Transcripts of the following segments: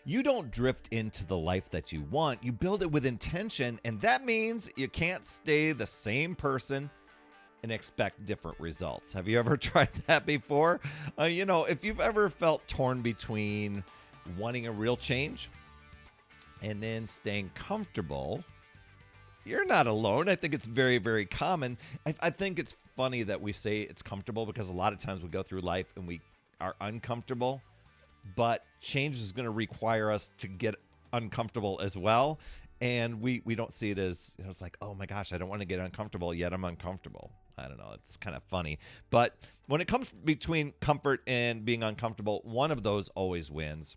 You don't drift into the life that you want. You build it with intention, and that means you can't stay the same person and expect different results. Have you ever tried that before? If you've ever felt torn between wanting a real change and then staying comfortable, you're not alone. I think it's very, very common. I think it's funny that we say it's comfortable because a lot of times we go through life and we are uncomfortable, but change is going to require us to get uncomfortable as well. And we don't see it as, it's like, oh my gosh, I don't want to get uncomfortable, yet I'm uncomfortable. I don't know. It's kind of funny. But when it comes between comfort and being uncomfortable, one of those always wins.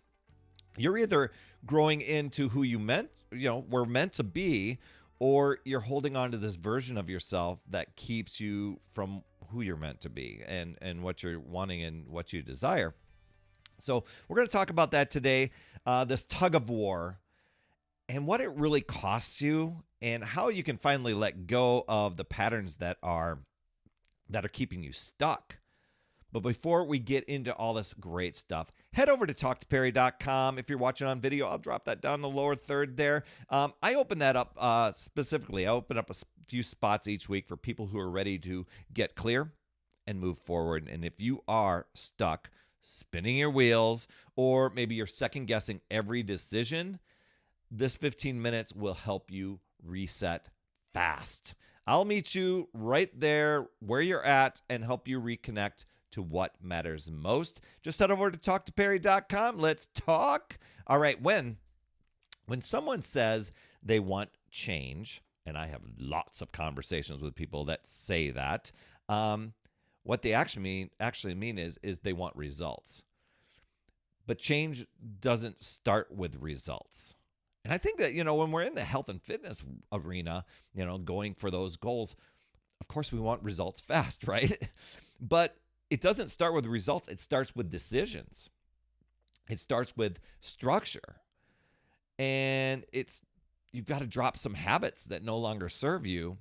You're either growing into who you were meant to be, or you're holding on to this version of yourself that keeps you from who you're meant to be and what you're wanting and what you desire. So we're going to talk about that today, this tug-of-war, and what it really costs you and how you can finally let go of the patterns that are keeping you stuck. But before we get into all this great stuff, head over to talktoperry.com. If you're watching on video, I'll drop that down in the lower third there. I open that up specifically. I open up a few spots each week for people who are ready to get clear and move forward. And if you are stuck, spinning your wheels, or maybe you're second guessing every decision, this 15 minutes will help you reset fast. I'll meet you right there where you're at and help you reconnect to what matters most. Just head over to talktoperry.com. Let's talk. All right, when someone says they want change, and I have lots of conversations with people that say that, what they actually mean is they want results. But change doesn't start with results. And I think that, when we're in the health and fitness arena, going for those goals, of course we want results fast, right? But it doesn't start with results. It starts with decisions. It starts with structure. And you've got to drop some habits that no longer serve you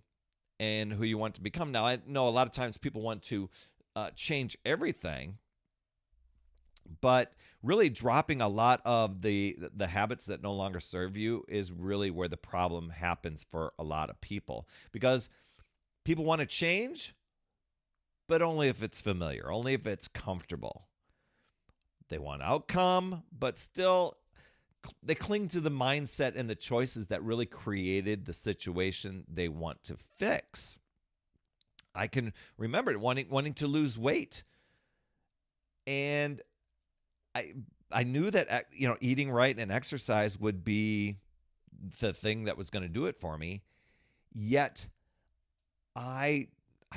and who you want to become. Now, I know a lot of times people want to change everything, but really dropping a lot of the habits that no longer serve you is really where the problem happens for a lot of people, because people want to change, but only if it's familiar, only if it's comfortable. They want outcome, but still they cling to the mindset and the choices that really created the situation they want to fix. I can remember wanting to lose weight. And I knew that, eating right and exercise would be the thing that was going to do it for me. Yet I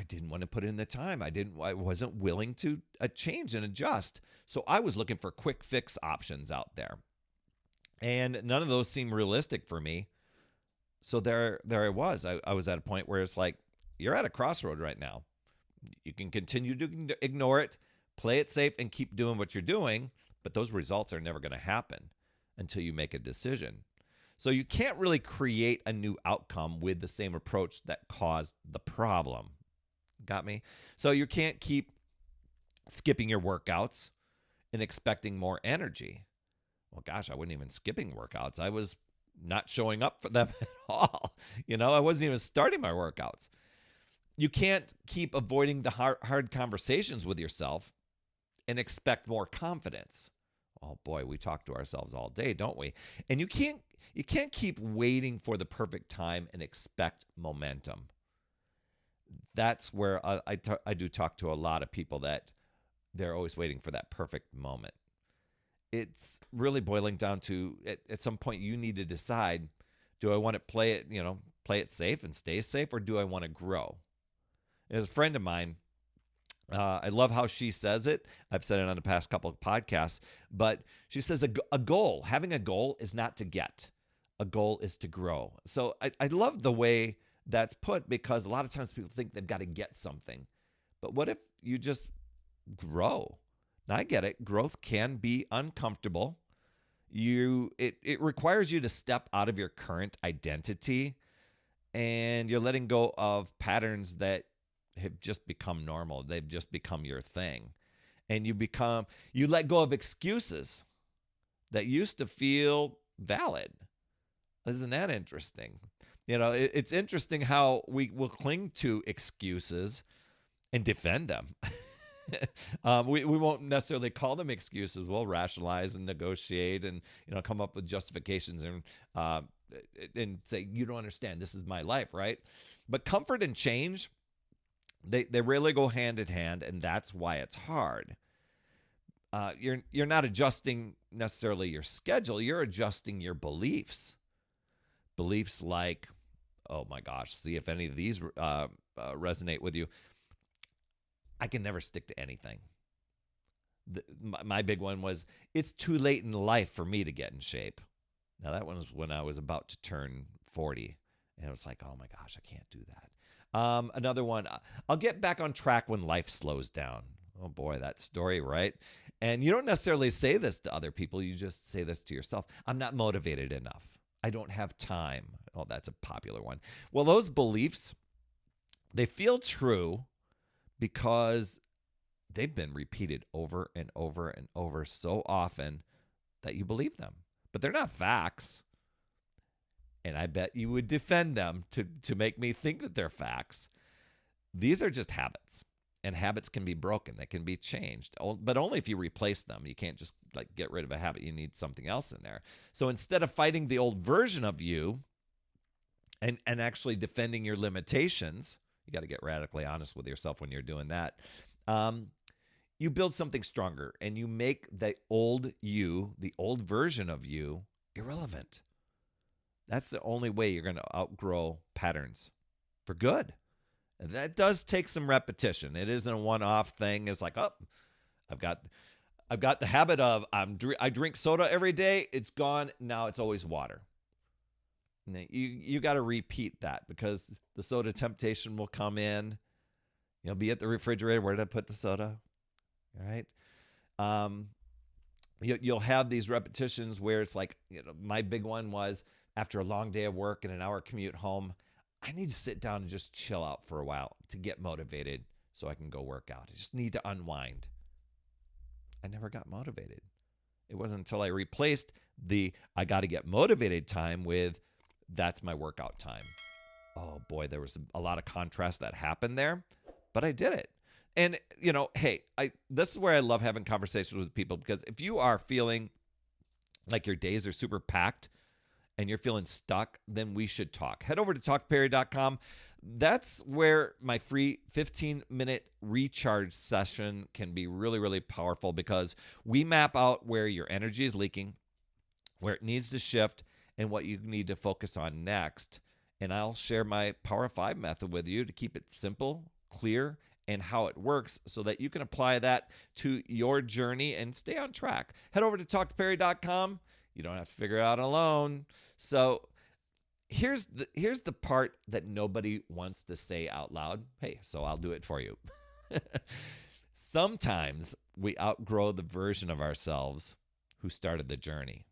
didn't want to put in the time. I wasn't willing to change and adjust. So I was looking for quick fix options out there. And none of those seemed realistic for me. So there I was. I was at a point where it's like, you're at a crossroad right now. You can continue to ignore it, play it safe, and keep doing what you're doing, but those results are never going to happen until you make a decision. So you can't really create a new outcome with the same approach that caused the problem. Got me? So you can't keep skipping your workouts and expecting more energy. Well, gosh, I wasn't even skipping workouts. I was not showing up for them at all. I wasn't even starting my workouts. You can't keep avoiding the hard conversations with yourself and expect more confidence. Oh boy, we talk to ourselves all day, don't we? And you can't keep waiting for the perfect time and expect momentum. That's where I do talk to a lot of people that they're always waiting for that perfect moment. It's really boiling down to, at some point you need to decide, do I want to play it safe and stay safe, or do I want to grow? There's a friend of mine, I love how she says it. I've said it on the past couple of podcasts, but she says having a goal is not to get. A goal is to grow. So I love the way that's put, because a lot of times people think they've got to get something. But what if you just grow? Now, I get it. Growth can be uncomfortable. It requires you to step out of your current identity, and you're letting go of patterns that have just become normal. They've just become your thing. And you let go of excuses that used to feel valid. Isn't that interesting? It's interesting how we will cling to excuses and defend them. We won't necessarily call them excuses. We'll rationalize and negotiate and come up with justifications uh, and say, you don't understand. This is my life, right? But comfort and change, they really go hand in hand, and that's why it's hard. You're not adjusting necessarily your schedule. You're adjusting your beliefs. Beliefs like, oh my gosh, see if any of these resonate with you. I can never stick to anything. My big one was, it's too late in life for me to get in shape. Now, that one was when I was about to turn 40. And it was like, oh my gosh, I can't do that. Another one, I'll get back on track when life slows down. Oh boy, that story, right? And you don't necessarily say this to other people. You just say this to yourself. I'm not motivated enough. I don't have time. Oh, that's a popular one. Well, those beliefs, they feel true because they've been repeated over and over and over so often that you believe them. But they're not facts. And I bet you would defend them to make me think that they're facts. These are just habits. And habits can be broken. They can be changed, but only if you replace them. You can't just get rid of a habit. You need something else in there. So instead of fighting the old version of you and actually defending your limitations, you got to get radically honest with yourself when you're doing that. You build something stronger, and you make the old you, the old version of you, irrelevant. That's the only way you're going to outgrow patterns for good. And that does take some repetition. It isn't a one-off thing. It's like, oh, I've got the habit of I drink soda every day. It's gone. Now it's always water. And you got to repeat that, because the soda temptation will come in. You'll be at the refrigerator. Where did I put the soda? All right. You'll have these repetitions where it's like, my big one was, after a long day of work and an hour commute home, I need to sit down and just chill out for a while to get motivated so I can go work out. I just need to unwind. I never got motivated. It wasn't until I replaced the I got to get motivated time with that's my workout time. Oh boy, there was a lot of contrast that happened there, but I did it. And, hey, this is where I love having conversations with people, because if you are feeling like your days are super packed and you're feeling stuck, then we should talk. Head over to talkperry.com. That's where my free 15-minute recharge session can be really, really powerful, because we map out where your energy is leaking, where it needs to shift, and what you need to focus on next. And I'll share my Power of 5 method with you to keep it simple, clear, and how it works so that you can apply that to your journey and stay on track. Head over to talkperry.com. You don't have to figure it out alone. So here's the part that nobody wants to say out loud. Hey, so I'll do it for you. Sometimes we outgrow the version of ourselves who started the journey.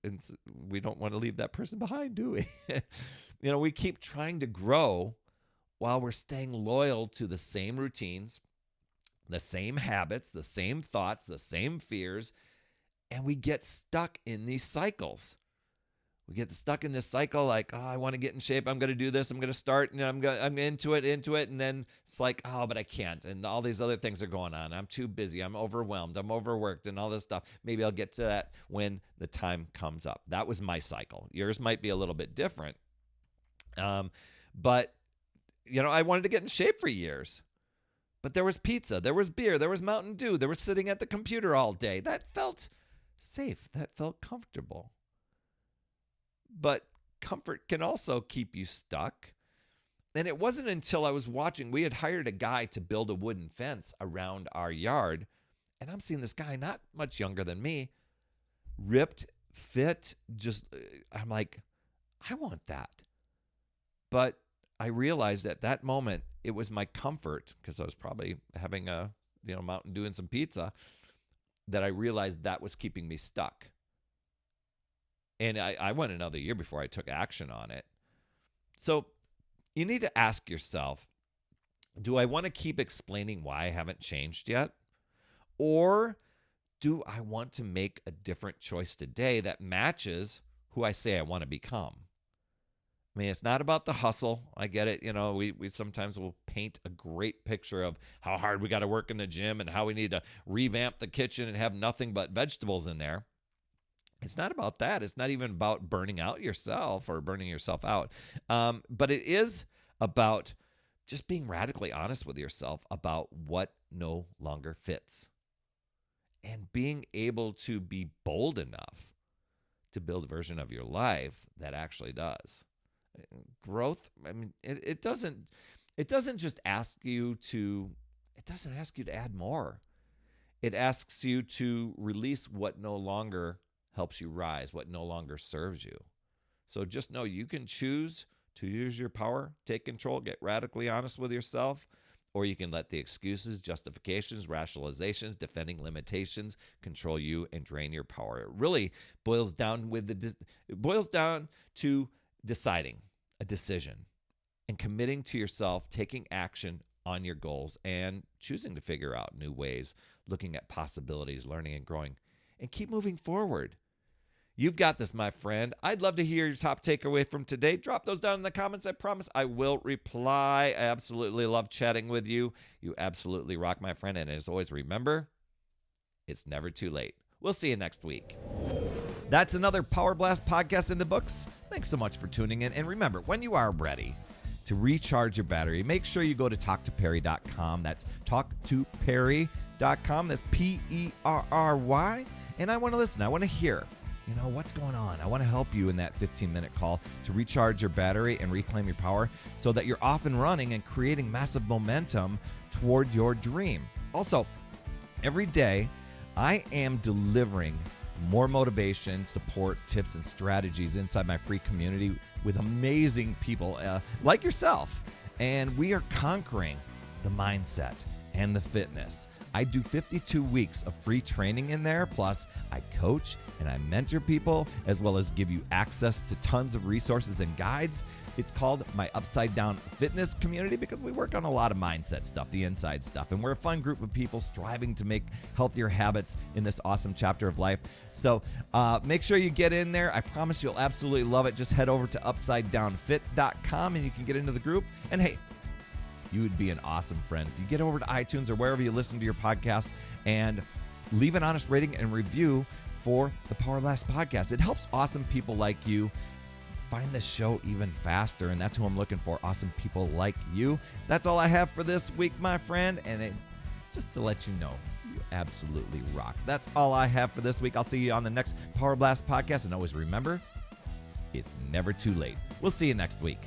And we don't want to leave that person behind, do we? We keep trying to grow while we're staying loyal to the same routines, the same habits, the same thoughts, the same fears, and we get stuck in these cycles. We get stuck in this cycle like, oh, I want to get in shape. I'm going to do this. I'm going to start, and I'm into it. And then it's like, oh, but I can't. And all these other things are going on. I'm too busy. I'm overwhelmed. I'm overworked and all this stuff. Maybe I'll get to that when the time comes up. That was my cycle. Yours might be a little bit different. But, I wanted to get in shape for years. But there was pizza. There was beer. There was Mountain Dew. There was sitting at the computer all day. That felt safe. That felt comfortable. But comfort can also keep you stuck. And it wasn't until I was watching, we had hired a guy to build a wooden fence around our yard. And I'm seeing this guy, not much younger than me, ripped, fit, I'm like, I want that. But I realized at that moment, it was my comfort, because I was probably having a, Mountain Dew and some pizza, that I realized that was keeping me stuck. And I went another year before I took action on it. So you need to ask yourself, do I want to keep explaining why I haven't changed yet? Or do I want to make a different choice today that matches who I say I want to become? I mean, it's not about the hustle. I get it. We sometimes will paint a great picture of how hard we got to work in the gym and how we need to revamp the kitchen and have nothing but vegetables in there. It's not about that. It's not even about burning out yourself or burning yourself out. But it is about just being radically honest with yourself about what no longer fits and being able to be bold enough to build a version of your life that actually does. Growth, I mean, it doesn't just ask you to, it doesn't ask you to add more. It asks you to release what no longer helps you rise, what no longer serves you. So just know you can choose to use your power, take control, get radically honest with yourself, or you can let the excuses, justifications, rationalizations, defending limitations control you and drain your power. It really boils down to deciding a decision and committing to yourself, taking action on your goals and choosing to figure out new ways, looking at possibilities, learning and growing, and keep moving forward. You've got this, my friend. I'd love to hear your top takeaway from today. Drop those down in the comments. I promise I will reply. I absolutely love chatting with you. You absolutely rock, my friend. And as always, remember, it's never too late. We'll see you next week. That's another Power Blast podcast in the books. Thanks so much for tuning in. And remember, when you are ready to recharge your battery, make sure you go to talktoperry.com. That's talktoperry.com. That's Perry. And I want to listen. I want to hear, what's going on. I want to help you in that 15-minute call to recharge your battery and reclaim your power so that you're off and running and creating massive momentum toward your dream. Also, every day, I am delivering more motivation, support, tips, and strategies inside my free community with amazing people like yourself. And we are conquering the mindset and the fitness. I do 52 weeks of free training in there. Plus, I coach and I mentor people, as well as give you access to tons of resources and guides. It's called my Upside Down Fitness community because we work on a lot of mindset stuff, the inside stuff. And we're a fun group of people striving to make healthier habits in this awesome chapter of life. So make sure you get in there. I promise you'll absolutely love it. Just head over to upsidedownfit.com and you can get into the group. And hey, you would be an awesome friend if you get over to iTunes or wherever you listen to your podcast and leave an honest rating and review for the Power Blast podcast. It helps awesome people like you find this show even faster, and that's who I'm looking for, awesome people like you. That's all I have for this week, my friend, and just to let you know, you absolutely rock. That's all I have for this week. I'll see you on the next Power Blast podcast, and always remember, it's never too late. We'll see you next week.